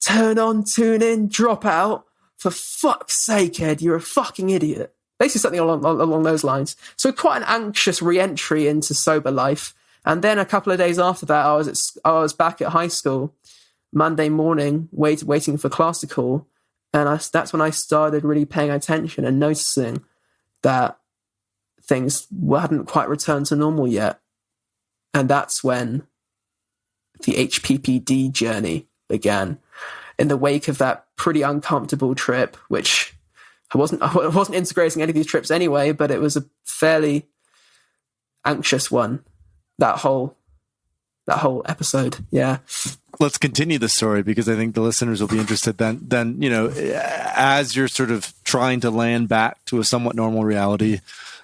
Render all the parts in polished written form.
turn on, tune in, drop out. For fuck's sake, Ed, you're a fucking idiot. Basically something along those lines. So quite an anxious re-entry into sober life. And then a couple of days after that, I was back at high school, Monday morning, waiting for class to call. And that's when I started really paying attention and noticing that things hadn't quite returned to normal yet. And that's when the HPPD journey began. In the wake of that pretty uncomfortable trip, which I wasn't integrating any of these trips anyway, but it was a fairly anxious one. That whole episode, yeah. Let's continue the story because I think the listeners will be interested. Then as you're sort of trying to land back to a somewhat normal reality,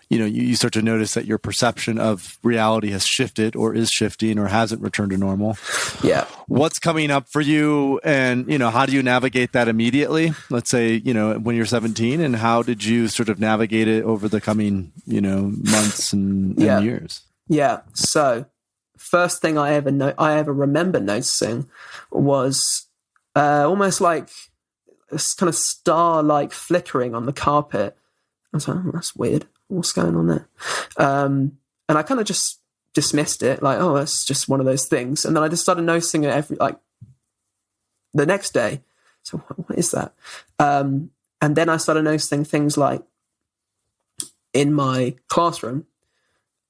you start to notice that your perception of reality has shifted or is shifting or hasn't returned to normal. Yeah. What's coming up for you, and how do you navigate that immediately? Let's say when you're 17, and how did you sort of navigate it over the coming months and years? Yeah. So first thing I ever remember noticing was almost like this kind of star-like flickering on the carpet. I was like, oh, that's weird. What's going on there? And I kind of just dismissed it, like, oh, that's just one of those things. And then I just started noticing it the next day. So what is that? And then I started noticing things like in my classroom,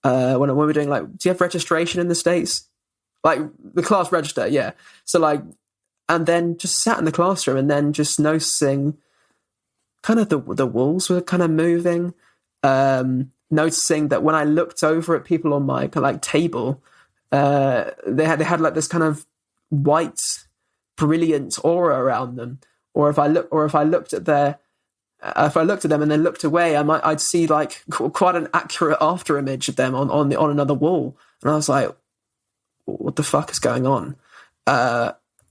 when we were doing, like, do you have registration in the States? Like the class register, yeah. So and then just sat in the classroom and then just noticing kind of the walls were kind of moving. Noticing that when I looked over at people on my table, they had like this kind of white, brilliant aura around them. Or if I looked at them and then looked away, I'd see like quite an accurate after image of them on another wall. And I was like, what the fuck is going on?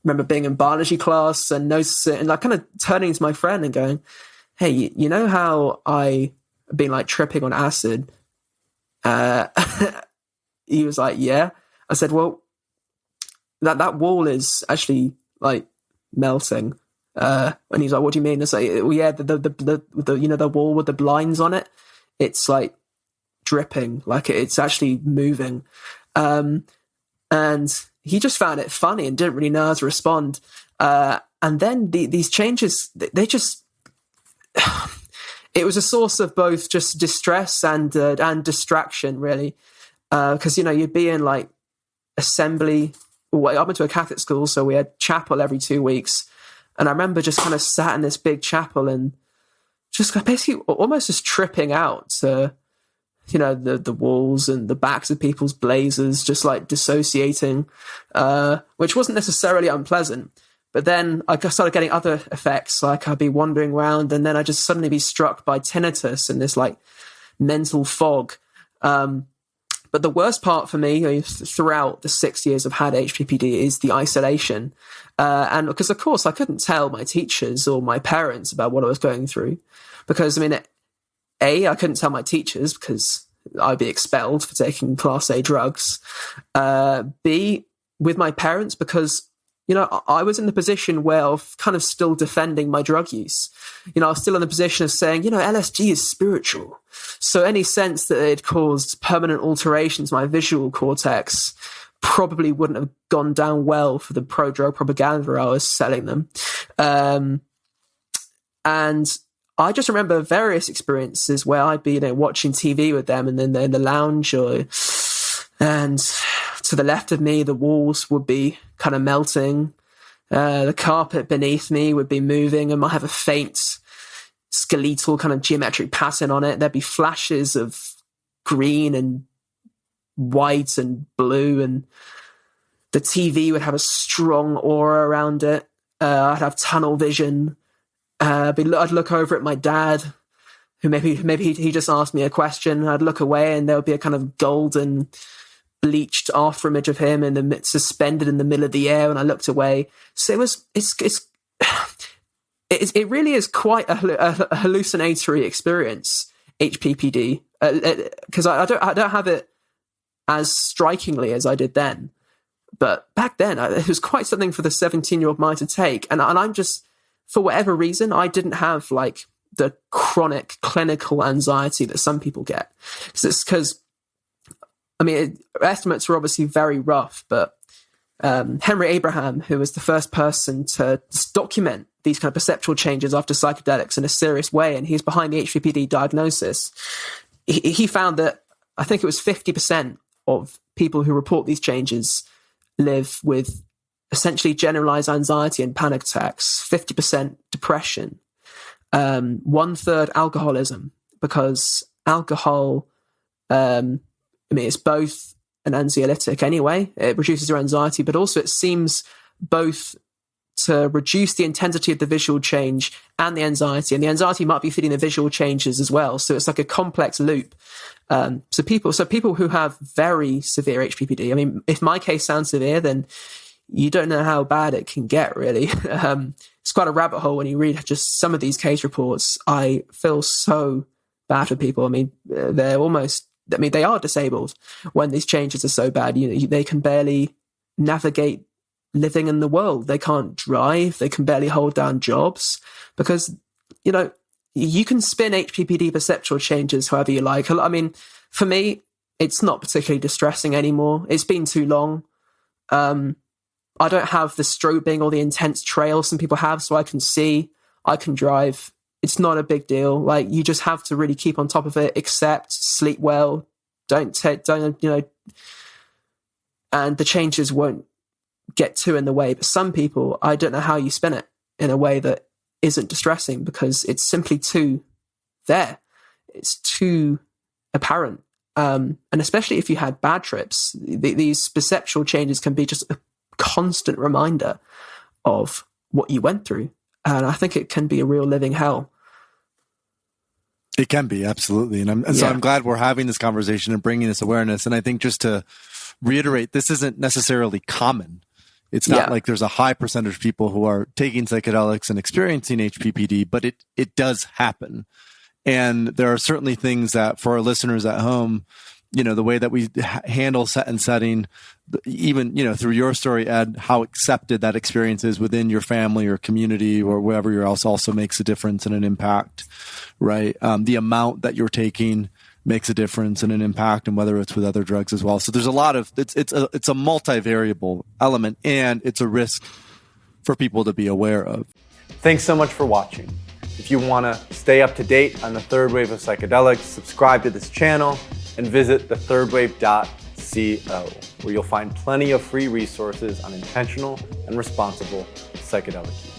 Remember being in biology class and noticing and like kind of turning to my friend and going, hey, you know how I been like tripping on acid? He was like, yeah. I said, well, that wall is actually like melting. And he's like, what do you mean? I say, well, yeah, the wall with the blinds on it, it's like dripping, like it's actually moving. And he just found it funny and didn't really know how to respond. And then these changes, they just it was a source of both just distress and distraction, really, because you'd be in like assembly. Well, I went to a Catholic school, so we had chapel every 2 weeks, and I remember just kind of sat in this big chapel and just basically almost just tripping out to the walls and the backs of people's blazers, just like dissociating, which wasn't necessarily unpleasant. But then I started getting other effects, like I'd be wandering around and then I'd just suddenly be struck by tinnitus and this like mental fog. But the worst part for me throughout the 6 years I've had HPPD is the isolation. And because, of course, I couldn't tell my teachers or my parents about what I was going through. Because, I mean, A, I couldn't tell my teachers because I'd be expelled for taking Class A drugs. B, with my parents, because I was in the position where I was kind of still defending my drug use. I was still in the position of saying, LSD is spiritual. So any sense that it caused permanent alterations to my visual cortex probably wouldn't have gone down well for the pro-drug propaganda I was selling them. And I just remember various experiences where I'd be, watching TV with them and then they're in the lounge and to the left of me, the walls would be kind of melting. The carpet beneath me would be moving and might have a faint skeletal kind of geometric pattern on it. There'd be flashes of green and white and blue, and the TV would have a strong aura around it. I'd have tunnel vision. I'd look over at my dad, who maybe he just asked me a question. I'd look away and there would be a kind of golden bleached after image of him suspended in the middle of the air when I looked away. So it really is quite a hallucinatory experience, HPPD, because I don't have it as strikingly as I did then. But back then, it was quite something for the 17-year-old mind to take. And I'm just, for whatever reason, I didn't have like the chronic clinical anxiety that some people get. Because, I mean, estimates were obviously very rough, but Henry Abraham, who was the first person to document these kind of perceptual changes after psychedelics in a serious way, and he's behind the HPPD diagnosis, he found that I think it was 50% of people who report these changes live with essentially generalized anxiety and panic attacks, 50% depression, 1/3 alcoholism, because alcohol, I mean, it's both an anxiolytic anyway, it reduces your anxiety, but also it seems both to reduce the intensity of the visual change and the anxiety might be feeding the visual changes as well. So it's like a complex loop. So people who have very severe HPPD, I mean, if my case sounds severe, then you don't know how bad it can get, really. It's quite a rabbit hole when you read just some of these case reports. I feel so bad for people. I mean, they are disabled when these changes are so bad. They can barely navigate living in the world. They can't drive. They can barely hold down jobs because, you can spin HPPD perceptual changes however you like. I mean, for me, it's not particularly distressing anymore. It's been too long. I don't have the strobing or the intense trail some people have, so I can see, I can drive. It's not a big deal. Like, you just have to really keep on top of it, accept, sleep well, and the changes won't get too in the way. But some people, I don't know how you spin it in a way that isn't distressing because it's simply too there. It's too apparent. And especially if you had bad trips, these perceptual changes can be just a constant reminder of what you went through. And I think it can be a real living hell. It can be, absolutely. So I'm glad we're having this conversation and bringing this awareness. And I think just to reiterate, this isn't necessarily common. It's not like there's a high percentage of people who are taking psychedelics and experiencing HPPD, but it does happen. And there are certainly things that for our listeners at home, the way that we handle set and setting, even, through your story, Ed, how accepted that experience is within your family or community or wherever you're else also makes a difference and an impact, right? The amount that you're taking makes a difference and an impact, and whether it's with other drugs as well. So there's a lot of, it's a multivariable element, and it's a risk for people to be aware of. Thanks so much for watching. If you want to stay up to date on the third wave of psychedelics, subscribe to this channel and visit thethirdwave.co, where you'll find plenty of free resources on intentional and responsible psychedelic use.